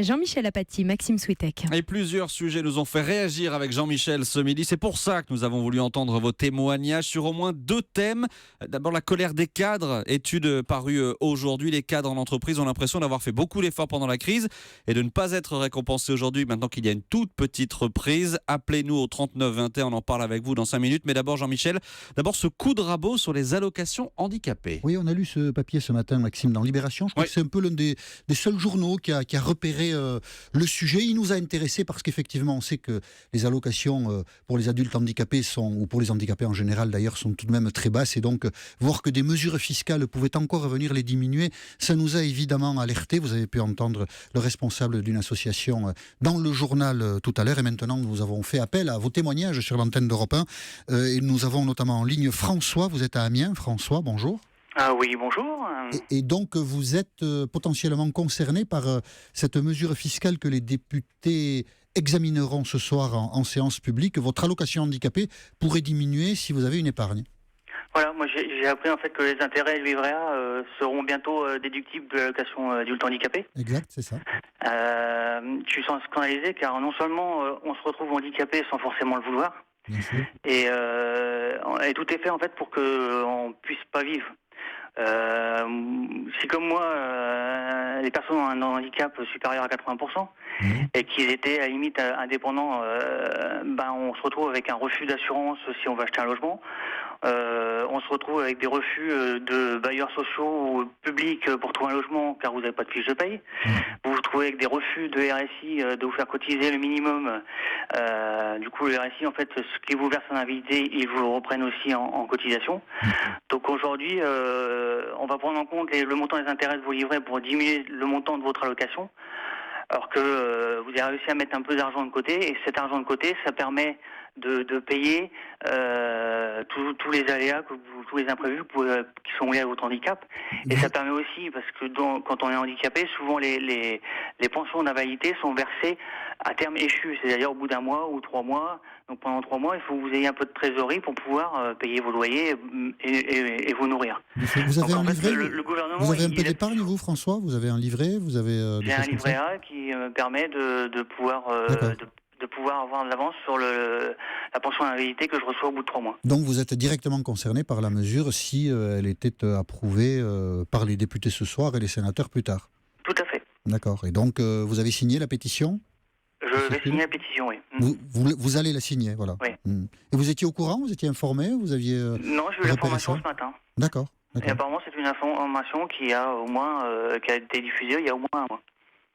Jean-Michel Apathy, Maxime Switek. Et plusieurs sujets nous ont fait réagir avec Jean-Michel ce midi. C'est pour ça que nous avons voulu entendre vos témoignages sur au moins 2 thèmes. D'abord, la colère des cadres. Étude parue aujourd'hui. Les cadres en entreprise ont l'impression d'avoir fait beaucoup d'efforts pendant la crise et de ne pas être récompensés aujourd'hui maintenant qu'il y a une toute petite reprise. Appelez-nous au 39 21. On en parle avec vous dans 5 minutes. Mais d'abord, Jean-Michel, ce coup de rabot sur les allocations handicapées. Oui, on a lu ce papier ce matin, Maxime, dans Libération. Je crois que c'est un peu l'un des seuls journaux qui a repéré le sujet. Il nous a intéressés parce qu'effectivement, on sait que les allocations pour les adultes handicapés ou pour les handicapés en général d'ailleurs, sont tout de même très basses. Et donc, voir que des mesures fiscales pouvaient encore venir les diminuer, ça nous a évidemment alertés. Vous avez pu entendre le responsable d'une association dans le journal tout à l'heure. Et maintenant, nous avons fait appel à vos témoignages sur l'antenne d'Europe 1. Et nous avons notamment en ligne François. Vous êtes à Amiens. François, bonjour. Ah oui, bonjour. Et donc, vous êtes potentiellement concerné par cette mesure fiscale que les députés examineront ce soir en séance publique. Votre allocation handicapée pourrait diminuer si vous avez une épargne. Voilà, moi j'ai appris en fait que les intérêts du livret A seront bientôt déductibles de l'allocation adulte handicapé. Exact, c'est ça. Je suis scandalisé car non seulement on se retrouve handicapé sans forcément le vouloir, Bien sûr. et tout est fait en fait pour qu'on puisse pas vivre. Si comme moi, les personnes ont un handicap supérieur à 80% et qu'ils étaient à la limite indépendants, on se retrouve avec un refus d'assurance si on veut acheter un logement. On se retrouve avec des refus de bailleurs sociaux ou publics pour trouver un logement car vous n'avez pas de fiche de paye. Vous vous trouvez avec des refus de RSI de vous faire cotiser le minimum. Du coup, le RSI, en fait, ce qui vous verse en invalidité, ils vous le reprennent aussi en cotisation. Donc aujourd'hui, on va prendre en compte le montant des intérêts de vos livrets pour diminuer le montant de votre allocation. Alors que vous avez réussi à mettre un peu d'argent de côté, et cet argent de côté, ça permet de payer tous les aléas, tous les imprévus qui sont liés à votre handicap. Et ça permet aussi, parce que quand on est handicapé, souvent les pensions d'invalidité sont versées à terme échu, c'est-à-dire au bout d'1 mois ou 3 mois. Donc pendant 3 mois, il faut que vous ayez un peu de trésorerie pour pouvoir payer vos loyers et vous nourrir. Vous avez un livret, le gouvernement, vous avez un peu d'épargne, vous, François? Vous avez un livret? Vous avez J'ai un livret A qui me permet de pouvoir avoir de l'avance sur la pension d'invalidité que je reçois au bout de 3 mois. Donc vous êtes directement concerné par la mesure si elle était approuvée par les députés ce soir et les sénateurs plus tard? Tout à fait. D'accord. Et donc vous avez signé la pétition? Je vais signer la pétition, oui. Vous allez la signer, voilà. Oui. Et vous étiez au courant? Vous étiez informé? Vous aviez Non, j'ai eu l'information ce matin. D'accord. Et apparemment, c'est une information qui a été diffusée il y a au moins 1 mois.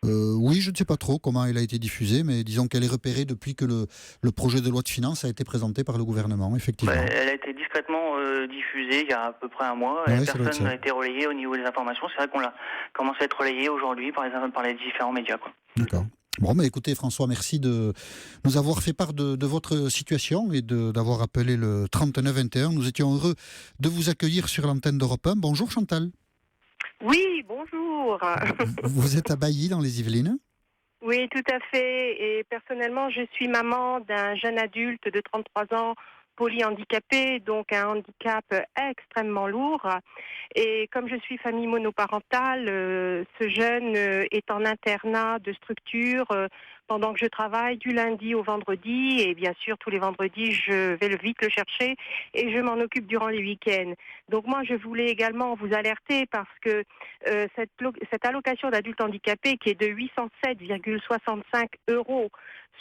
Oui, je ne sais pas trop comment elle a été diffusée, mais disons qu'elle est repérée depuis que le projet de loi de finances a été présenté par le gouvernement, effectivement. Elle a été discrètement diffusée il y a à peu près 1 mois. Ouais, Personne n'a été relayé au niveau des informations. C'est vrai qu'on l'a commencé à être relayé aujourd'hui par les différents médias, quoi. D'accord. Bon, mais écoutez, François, merci de nous avoir fait part de votre situation et d'avoir appelé le 3921. Nous étions heureux de vous accueillir sur l'antenne d'Europe 1. Bonjour Chantal. Oui, bonjour. Vous êtes à Bailly, dans les Yvelines? Oui, tout à fait. Et personnellement, je suis maman d'un jeune adulte de 33 ans, polyhandicapé, donc un handicap extrêmement lourd. Et comme je suis famille monoparentale, ce jeune est en internat de structure pendant que je travaille du lundi au vendredi. Et bien sûr, tous les vendredis, je vais vite le chercher et je m'en occupe durant les week-ends. Donc moi, je voulais également vous alerter parce que cette allocation d'adulte handicapé qui est de 807,65 €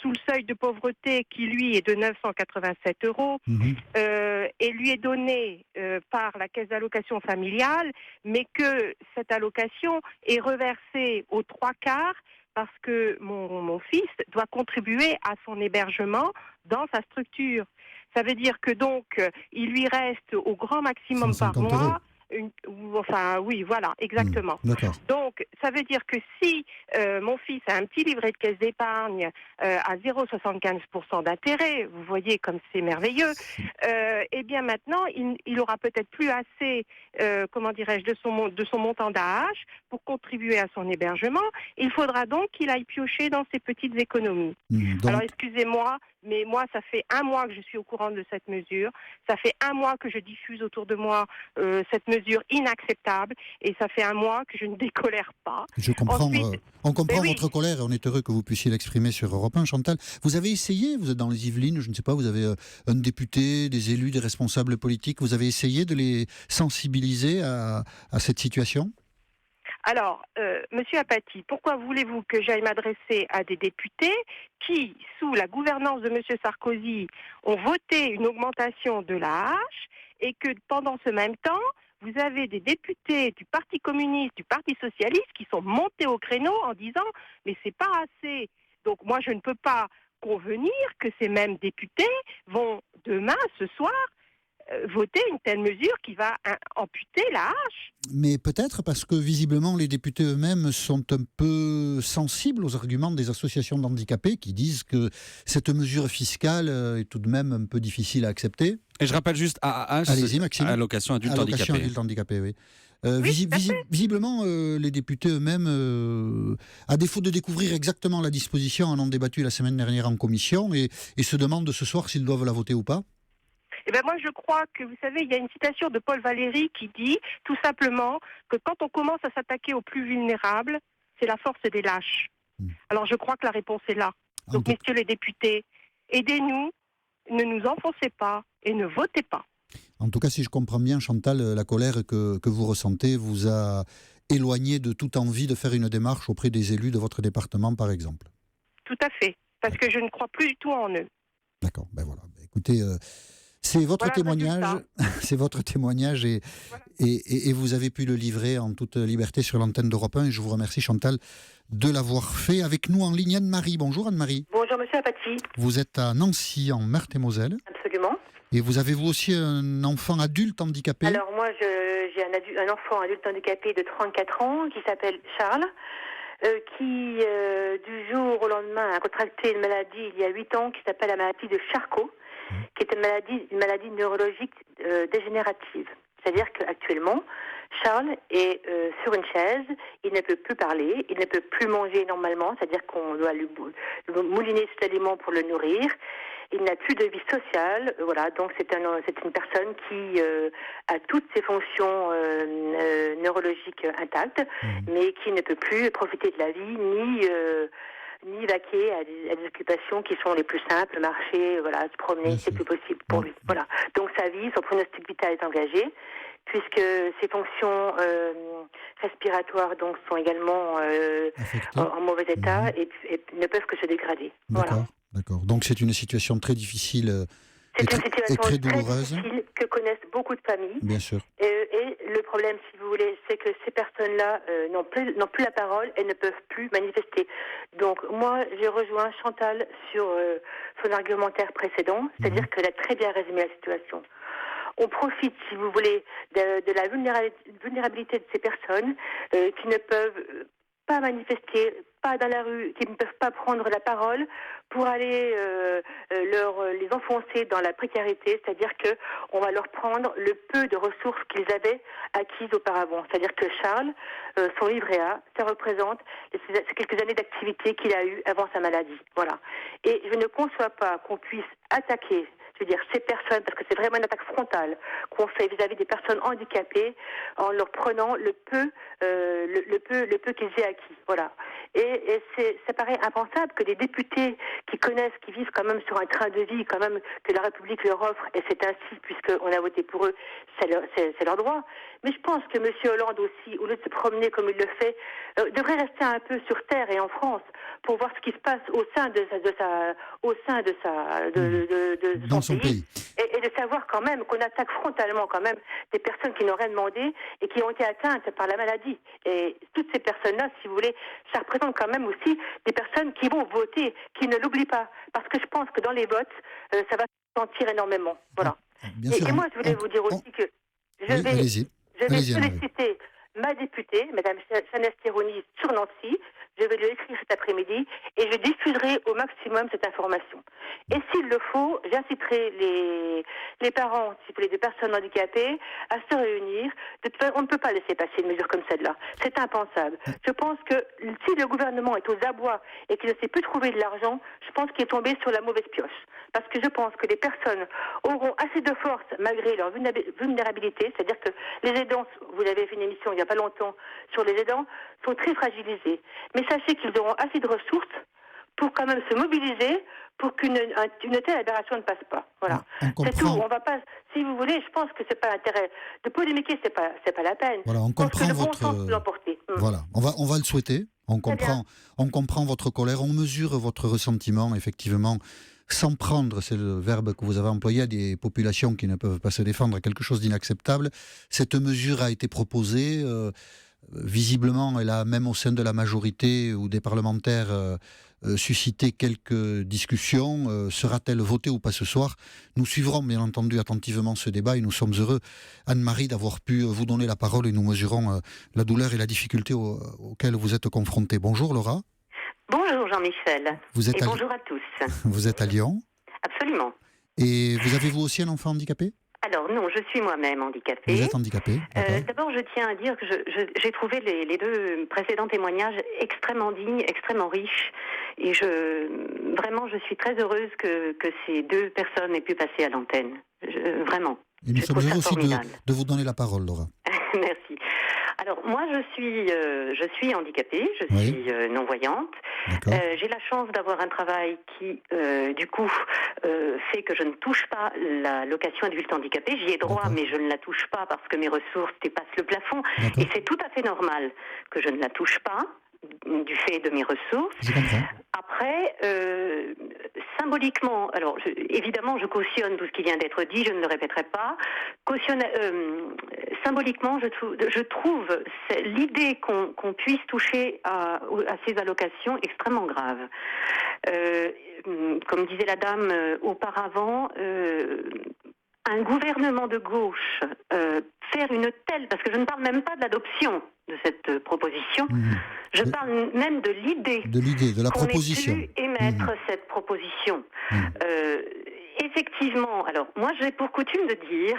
sous le seuil de pauvreté qui, lui, est de 987 €, et lui est donnée par la caisse d'allocation familiale, mais que cette allocation est reversée aux 3/4 parce que mon fils doit contribuer à son hébergement dans sa structure. Ça veut dire que donc, il lui reste au grand maximum par 150 mois... €. Oui, voilà, exactement. D'accord. Donc, ça veut dire que si mon fils a un petit livret de caisse d'épargne à 0,75% d'intérêt, vous voyez comme c'est merveilleux, eh bien maintenant, il aura peut-être plus assez, de son montant d'AH pour contribuer à son hébergement. Il faudra donc qu'il aille piocher dans ses petites économies. Donc, Alors, excusez-moi, Mais moi, ça fait 1 mois que je suis au courant de cette mesure. Ça fait 1 mois que je diffuse autour de moi cette mesure inacceptable. Et ça fait 1 mois que je ne décolère pas. Je comprends. Ensuite, On comprend oui. votre colère et on est heureux que vous puissiez l'exprimer sur Europe 1. Chantal, vous avez essayé, vous êtes dans les Yvelines, je ne sais pas, vous avez un député, des élus, des responsables politiques, vous avez essayé de les sensibiliser à cette situation ? Alors, Monsieur Apathy, pourquoi voulez-vous que j'aille m'adresser à des députés qui, sous la gouvernance de Monsieur Sarkozy, ont voté une augmentation de la hache et que pendant ce même temps, vous avez des députés du Parti communiste, du Parti socialiste qui sont montés au créneau en disant « mais c'est pas assez ». Donc moi, je ne peux pas convenir que ces mêmes députés vont demain, ce soir, voter une telle mesure qui va amputer la hache. Mais peut-être parce que visiblement les députés eux-mêmes sont un peu sensibles aux arguments des associations d'handicapés qui disent que cette mesure fiscale est tout de même un peu difficile à accepter. Et je rappelle juste AAH, Allez-y, Maxime. allocation adulte Allocation handicapé. adulte handicapé, oui. Oui, tout à fait. Visiblement, les députés eux-mêmes, à défaut de découvrir exactement la disposition, en ont débattu la semaine dernière en commission et se demandent ce soir s'ils doivent la voter ou pas. Eh bien, moi, je crois que, vous savez, il y a une citation de Paul Valéry qui dit, tout simplement, que quand on commence à s'attaquer aux plus vulnérables, c'est la force des lâches. Alors, je crois que la réponse est là. Donc, messieurs les députés, aidez-nous, ne nous enfoncez pas et ne votez pas. En tout cas, si je comprends bien, Chantal, la colère que vous ressentez vous a éloigné de toute envie de faire une démarche auprès des élus de votre département, par exemple. Tout à fait, parce que je ne crois plus du tout en eux. D'accord, ben voilà. Écoutez, c'est votre témoignage, c'est votre témoignage et vous avez pu le livrer en toute liberté sur l'antenne d'Europe 1 et je vous remercie, Chantal, de l'avoir fait. Avec nous en ligne, Anne-Marie. Bonjour Anne-Marie. Bonjour Monsieur Apathy. Vous êtes à Nancy, en Meurthe-et-Moselle. Absolument. Et vous avez vous aussi un enfant adulte handicapé? Alors moi j'ai un enfant adulte handicapé de 34 ans qui s'appelle Charles, qui du jour au lendemain a contracté une maladie il y a 8 ans qui s'appelle la maladie de Charcot, qui est une maladie neurologique dégénérative. C'est-à-dire qu'actuellement, Charles est sur une chaise, il ne peut plus parler, il ne peut plus manger normalement, c'est-à-dire qu'on doit lui mouliner ses aliments pour le nourrir. Il n'a plus de vie sociale, voilà. Donc c'est une personne qui a toutes ses fonctions neurologiques intactes, mais qui ne peut plus profiter de la vie ni vaquer à des occupations qui sont les plus simples, marcher, voilà, se promener, c'est plus possible pour lui. Voilà. Donc sa vie, son pronostic vital est engagé, puisque ses fonctions respiratoires donc sont également en mauvais état et ne peuvent que se dégrader. D'accord, voilà. D'accord. Donc c'est une situation très difficile C'est une situation très très douloureuse. difficile que connaissent beaucoup de familles. Bien sûr. Et le problème, si vous voulez, c'est que ces personnes-là n'ont plus la parole et ne peuvent plus manifester. Donc moi, j'ai rejoint Chantal sur son argumentaire précédent, c'est-à-dire qu'elle a très bien résumé la situation. On profite, si vous voulez, de la vulnérabilité de ces personnes qui ne peuvent pas manifester, pas dans la rue, qui ne peuvent pas prendre la parole pour aller les enfoncer dans la précarité, c'est-à-dire qu'on va leur prendre le peu de ressources qu'ils avaient acquises auparavant. C'est-à-dire que Charles, son livret A, ça représente ces quelques années d'activité qu'il a eues avant sa maladie. Voilà. Et je ne conçois pas qu'on puisse attaquer, je veux dire, ces personnes, parce que c'est vraiment une attaque frontale qu'on fait vis-à-vis des personnes handicapées en leur prenant le peu qu'ils aient acquis. Voilà. Et ça paraît impensable que des députés qui connaissent, qui vivent quand même sur un train de vie, quand même, que la République leur offre, et c'est ainsi, puisqu'on a voté pour eux, c'est leur droit. Mais je pense que M. Hollande aussi, au lieu de se promener comme il le fait, devrait rester un peu sur terre et en France pour voir ce qui se passe au sein de son pays. Et de savoir quand même qu'on attaque frontalement quand même des personnes qui n'ont rien demandé et qui ont été atteintes par la maladie. Et toutes ces personnes-là, si vous voulez, ça représente quand même aussi des personnes qui vont voter, qui ne l'oublient pas. Parce que je pense que dans les votes, ça va se sentir énormément. Voilà. Et moi, je voulais vous dire aussi que je vais solliciter ma députée, Mme Chanès Thirouni, sur Nancy. Je vais lui écrire cet après-midi et je diffuserai au maximum cette information. Et s'il le faut, j'inciterai les parents, si vous voulez, des personnes handicapées à se réunir. On ne peut pas laisser passer une mesure comme celle-là. C'est impensable. Je pense que si le gouvernement est aux abois et qu'il ne sait plus trouver de l'argent, je pense qu'il est tombé sur la mauvaise pioche. Parce que je pense que les personnes auront assez de force malgré leur vulnérabilité, c'est-à-dire que les aidants, vous avez fait une émission il n'y a pas longtemps sur les aidants, sont très fragilisés. Mais sachez qu'ils auront assez de ressources pour quand même se mobiliser pour qu'une telle aberration ne passe pas. Voilà. C'est tout. On va pas, si vous voulez, je pense que c'est pas l'intérêt de polémiquer, c'est pas la peine. Voilà, on comprend le bon votre. sens peut l'emporter. Voilà, on va le souhaiter. On comprend votre colère, on mesure votre ressentiment, effectivement. S'en prendre, c'est le verbe que vous avez employé, à des populations qui ne peuvent pas se défendre, quelque chose d'inacceptable. Cette mesure a été proposée. Visiblement, elle a, même au sein de la majorité ou des parlementaires, suscité quelques discussions. Sera-t-elle votée ou pas ce soir? Nous suivrons bien entendu attentivement ce débat et nous sommes heureux, Anne-Marie, d'avoir pu vous donner la parole et nous mesurons la douleur et la difficulté auxquelles vous êtes confrontée. Bonjour Laura. Bonjour Jean-Michel. Bonjour à tous. Vous êtes à Lyon. Absolument. Et avez-vous aussi un enfant handicapé? Alors non, je suis moi-même handicapée. Vous êtes handicapée. D'abord, je tiens à dire que j'ai trouvé les deux précédents témoignages extrêmement dignes, extrêmement riches. Et vraiment, je suis très heureuse que ces deux personnes aient pu passer à l'antenne. Vraiment. Et nous sommes heureux aussi de vous donner la parole, Laura. Merci. Alors moi je suis handicapée, je suis non-voyante. J'ai la chance d'avoir un travail qui du coup fait que je ne touche pas la location adulte handicapé. J'y ai droit mais je ne la touche pas parce que mes ressources dépassent le plafond. Et c'est tout à fait normal que je ne la touche pas du fait de mes ressources. Je comprends. Après, symboliquement, alors évidemment je cautionne tout ce qui vient d'être dit, je ne le répéterai pas. Symboliquement, je trouve l'idée qu'on puisse toucher à ces allocations extrêmement grave. Comme disait la dame auparavant, un gouvernement de gauche faire une telle, parce que je ne parle même pas de l'adoption de cette proposition, je parle même de l'idée. De la proposition. Qu'on ait pu émettre cette proposition. Effectivement, alors moi j'ai pour coutume de dire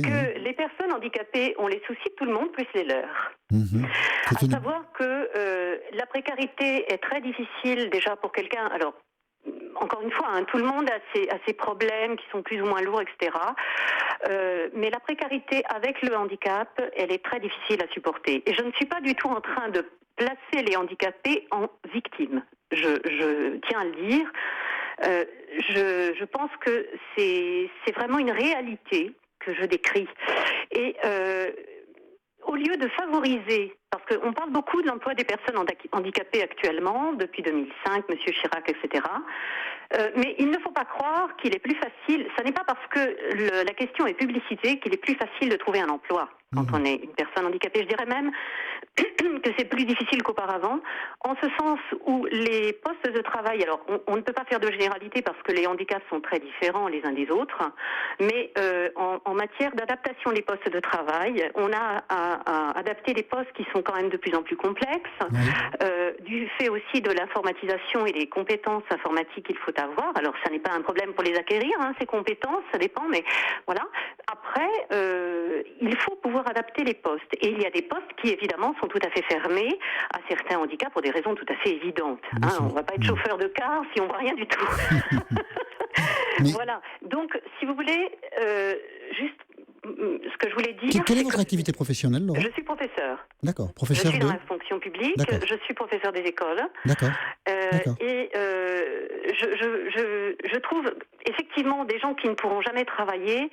que les personnes handicapées ont les soucis de tout le monde plus les leurs. À savoir que la précarité est très difficile déjà pour quelqu'un. Alors encore une fois, tout le monde a ses problèmes qui sont plus ou moins lourds, etc. Mais la précarité avec le handicap, elle est très difficile à supporter. Et je ne suis pas du tout en train de placer les handicapés en victimes. Je tiens à le dire. Je pense que c'est vraiment une réalité que je décris. Et au lieu de favoriser, parce qu'on parle beaucoup de l'emploi des personnes handicapées actuellement, depuis 2005, M. Chirac, etc., mais il ne faut pas croire qu'il est plus facile, ce n'est pas parce que la question est publicitée qu'il est plus facile de trouver un emploi quand on est une personne handicapée. Je dirais même que c'est plus difficile qu'auparavant, en ce sens où les postes de travail, alors on ne peut pas faire de généralité parce que les handicaps sont très différents les uns des autres, mais en matière d'adaptation des postes de travail, on a à adapter des postes qui sont quand même de plus en plus complexes, du fait aussi de l'informatisation et des compétences informatiques qu'il faut avoir. Alors ça n'est pas un problème pour les acquérir, ces compétences, ça dépend, mais voilà. Après, il faut pouvoir adapter les postes. Et il y a des postes qui, évidemment, sont tout à fait fermés à certains handicaps pour des raisons tout à fait évidentes. On ne va pas être chauffeur de car si on ne voit rien du tout. Voilà. Donc, si vous voulez, juste ce que je voulais dire... Quelle est votre activité professionnelle, Laura ? Je suis professeur. D'accord. Professeur je suis dans la fonction publique. Je suis professeur des écoles. D'accord. Et je trouve effectivement des gens qui ne pourront jamais travailler,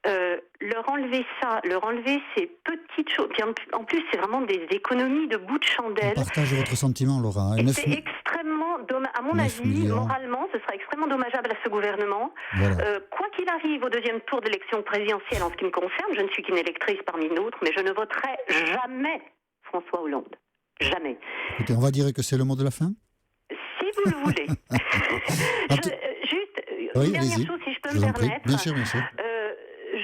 leur enlever ces petites choses. Puis en plus, c'est vraiment des économies de bout de chandelle. Je partage votre sentiment, Laura. Et c'est extrêmement dommage. À mon avis, moralement, ce sera extrêmement dommageable à ce gouvernement. Voilà. Quoi qu'il arrive au deuxième tour d'élection présidentielle, en ce qui me concerne, je ne suis qu'une électrice parmi d'autres, mais je ne voterai jamais François Hollande. Jamais. Écoutez, on va dire que c'est le mot de la fin ? Si vous le voulez. Juste une dernière chose, si je peux me permettre. Bien sûr, bien sûr.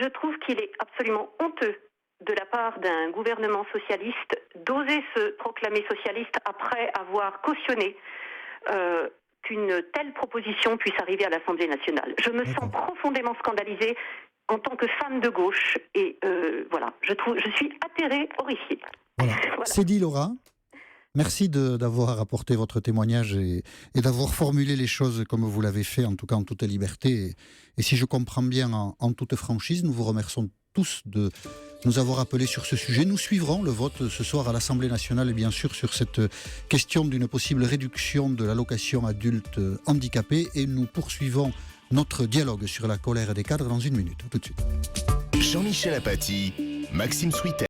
Je trouve qu'il est absolument honteux de la part d'un gouvernement socialiste d'oser se proclamer socialiste après avoir cautionné qu'une telle proposition puisse arriver à l'Assemblée nationale. Je me sens profondément scandalisée en tant que femme de gauche et voilà, je suis atterrée, horrifiée. Voilà. Voilà. C'est dit, Laura. Merci d'avoir apporté votre témoignage et d'avoir formulé les choses comme vous l'avez fait, en tout cas en toute liberté. Et si je comprends bien, en toute franchise, nous vous remercions tous de nous avoir appelés sur ce sujet. Nous suivrons le vote ce soir à l'Assemblée nationale, et bien sûr sur cette question d'une possible réduction de l'allocation adulte handicapé. Et nous poursuivons notre dialogue sur la colère des cadres dans une minute. À tout de suite. Jean-Michel Apathy, Maxime Switek.